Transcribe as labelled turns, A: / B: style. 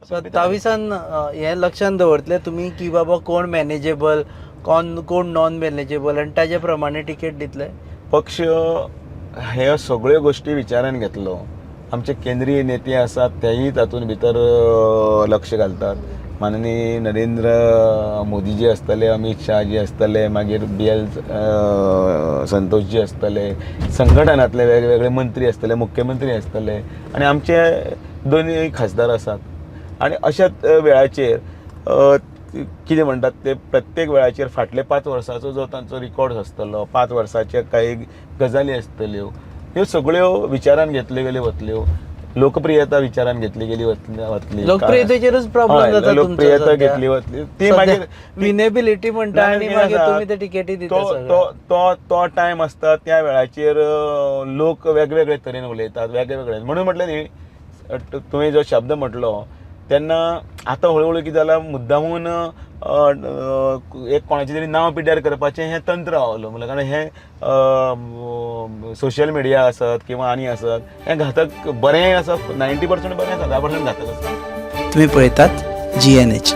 A: 27 हे लक्षात दवरतले तुम्ही की बाबा कोण मॅनेजेबल कोण नॉन मॅनेजेबल आणि ताजे प्रमाणे तिकेट दितले.
B: पक्ष हे सगळ्यो गोष्टी विचारान घेतलो. आमचे केंद्रीय नेते आसात तेही तातूंत भितर लक्ष घालतात. माननीय नरेंद्र मोदीजी आसतले, अमित शाहजी आसतले, मागीर BL संतोषजी आसतले, संघटनांतले वेगवेगळे मंत्री आसतले, मुख्यमंत्री आसतले आनी आमचे दोनूय खासदार आसात. आनी अशाच वेळाचेर कितें म्हणटात ते प्रत्येक वेळाचेर फाटले 5 वर्सांचो जो तांचो रिकॉर्ड आसतलो, 5 वर्साचे काही गजाली आसतल्यो, ह्यो सगळ्यो विचारान घेतल्यो गेल्यो वतल्यो. लोकप्रियता विचारान घेतली गेली वतली.
A: लोकप्रियतेचेरच प्रॉब्लेम जाता.
B: लोकप्रियता घेतली वतली ती मागीर
A: विनेबिलिटी म्हणटा आनी मागीर तुमी ते टिकेटी दिता.
B: तो टायम आसता त्या वेळाचेर लोक वेगवेगळे तरेन उलयतात, वेगवेगळे. म्हणून म्हटलें न्ही, तुवें जो शब्द म्हटलो तेन्ना आतां हळूहळू कितें जालां, मुद्दामून एक कोणाचें तरी नांव पिड्ड्यार करपाचें हें तंत्र आवलो. म्हणल्यार कारण हें सोशल मिडिया आसत किंवा आनी आसत, हें घातक बरें आसा. 90% बरें आसा, 10% घातक आसा.
A: तुम्ही पळयतात GNH.